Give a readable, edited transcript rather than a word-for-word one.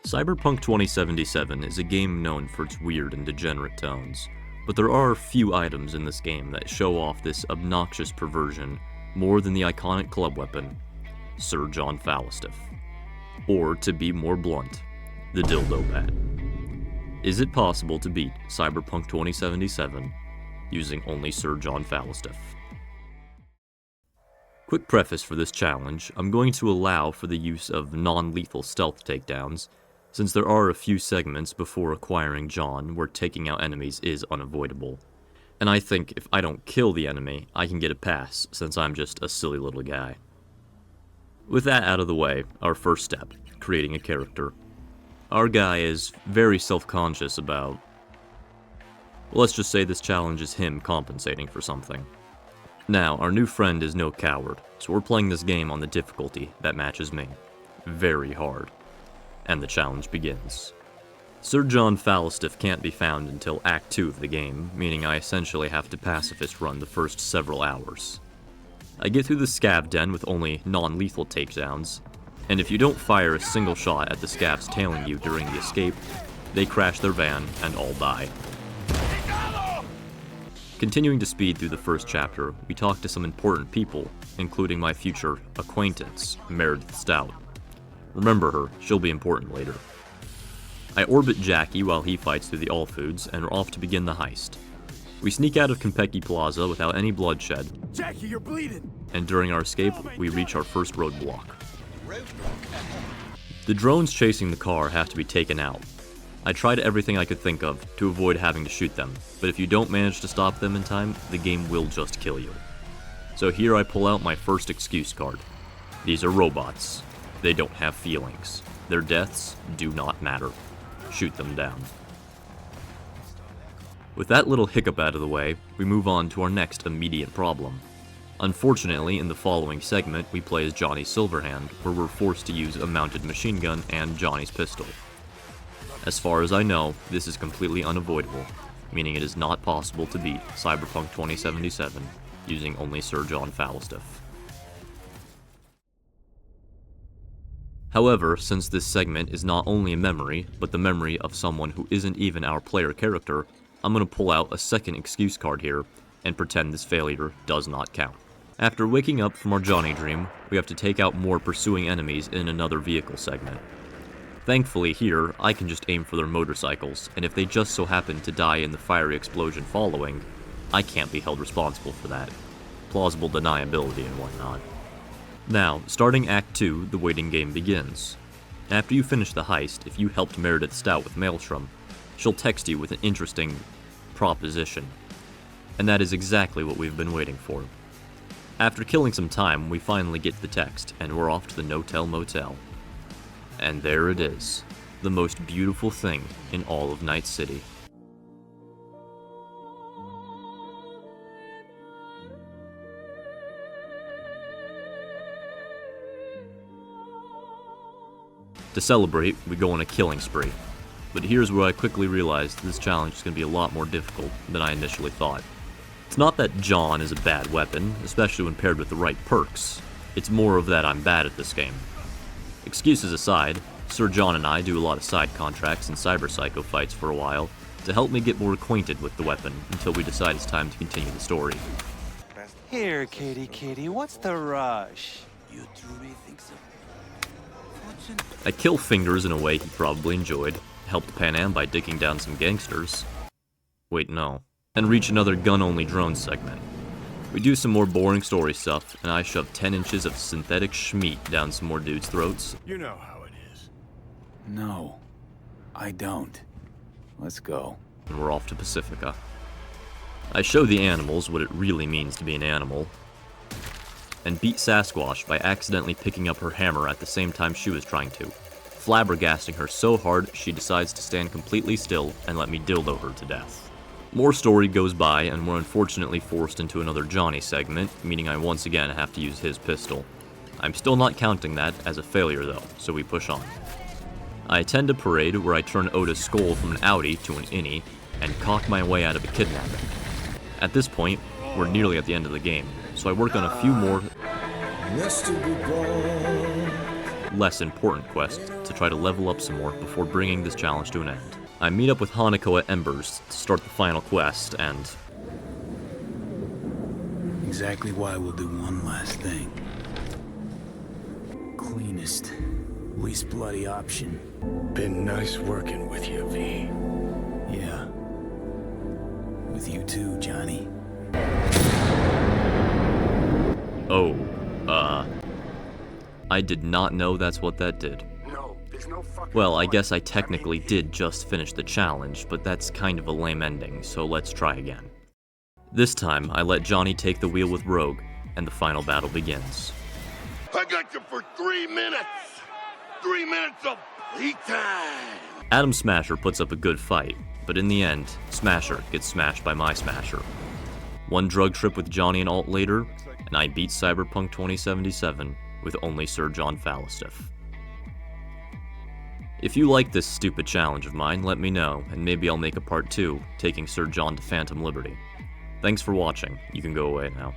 Cyberpunk 2077 is a game known for its weird and degenerate tones, but there are a few items in this game that show off this obnoxious perversion more than the iconic club weapon, Sir John Phallustiff. Or, to be more blunt, the dildo pad. Is it possible to beat Cyberpunk 2077 using only Sir John Phallustiff? Quick preface for this challenge, I'm going to allow for the use of non-lethal stealth takedowns, since there are a few segments before acquiring John where taking out enemies is unavoidable. And I think if I don't kill the enemy, I can get a pass, since I'm just a silly little guy. With that out of the way, our first step, creating a character. Our guy is very self-conscious about... well, let's just say this challenge is him compensating for something. Now, our new friend is no coward, so we're playing this game on the difficulty that matches me. Very hard. And the challenge begins. Sir John Phallustiff can't be found until Act 2 of the game, meaning I essentially have to pacifist run the first several hours. I get through the scav den with only non-lethal takedowns, and if you don't fire a single shot at the scavs tailing you during the escape, they crash their van and all die. Continuing to speed through the first chapter, we talk to some important people, including my future acquaintance, Meredith Stout. Remember her, she'll be important later. I orbit Jackie while he fights through the All Foods, and we're off to begin the heist. We sneak out of Konpeki Plaza without any bloodshed. Jackie, you're bleeding! And during our escape, we reach our first roadblock. The drones chasing the car have to be taken out. I tried everything I could think of to avoid having to shoot them, but if you don't manage to stop them in time, the game will just kill you. So here I pull out my first excuse card. These are robots. They don't have feelings. Their deaths do not matter. Shoot them down. With that little hiccup out of the way, we move on to our next immediate problem. Unfortunately, in the following segment, we play as Johnny Silverhand, where we're forced to use a mounted machine gun and Johnny's pistol. As far as I know, this is completely unavoidable, meaning it is not possible to beat Cyberpunk 2077 using only Sir John Phallustiff. However, since this segment is not only a memory, but the memory of someone who isn't even our player character, I'm going to pull out a second excuse card here and pretend this failure does not count. After waking up from our Johnny dream, we have to take out more pursuing enemies in another vehicle segment. Thankfully here, I can just aim for their motorcycles, and if they just so happen to die in the fiery explosion following, I can't be held responsible for that. Plausible deniability and whatnot. Now, starting Act 2, the waiting game begins. After you finish the heist, if you helped Meredith Stout with Maelstrom, she'll text you with an interesting proposition. And that is exactly what we've been waiting for. After killing some time, we finally get the text, and we're off to the No-Tell Motel. And there it is, the most beautiful thing in all of Night City. To celebrate, we go on a killing spree. But here's where I quickly realized this challenge is going to be a lot more difficult than I initially thought. It's not that John is a bad weapon, especially when paired with the right perks. It's more of that I'm bad at this game. Excuses aside, Sir John and I do a lot of side contracts and cyber psycho fights for a while to help me get more acquainted with the weapon until we decide it's time to continue the story. Here, kitty, what's the rush? You truly think so? I kill Fingers in a way he probably enjoyed, helped Panam by digging down some gangsters. Wait, no. And reach another gun-only drone segment. We do some more boring story stuff, and I shove 10 inches of synthetic schmeat down some more dudes' throats. You know how it is. No, I don't. Let's go. And we're off to Pacifica. I show the animals what it really means to be an animal, and beat Sasquatch by accidentally picking up her hammer at the same time she was trying to, flabbergasting her so hard she decides to stand completely still and let me dildo her to death. More story goes by, and we're unfortunately forced into another Johnny segment, meaning I once again have to use his pistol. I'm still not counting that as a failure though, so we push on. I attend a parade where I turn Oda's skull from an Audi to an innie, and cock my way out of a kidnapping. At this point, we're nearly at the end of the game, so I work on a few more less important quest to try to level up some more before bringing this challenge to an end. I meet up with Hanako at Embers to start the final quest, and Exactly why we'll do one last thing. Cleanest, least bloody option. Been nice working with you, V. Yeah. With you too, Johnny. oh, I did not know that's what that did. No, there's no fucking Well, I guess I technically did just finish the challenge, but that's kind of a lame ending, so let's try again. This time, I let Johnny take the wheel with Rogue, and the final battle begins. I got you for 3 minutes. 3 minutes of playtime. Adam Smasher puts up a good fight, but in the end, Smasher gets smashed by my Smasher. One drug trip with Johnny and Alt later, and I beat Cyberpunk 2077 with only Sir John Phallustiff. If you like this stupid challenge of mine, let me know, and maybe I'll make a part 2, taking Sir John to Phantom Liberty. Thanks for watching. You can go away now.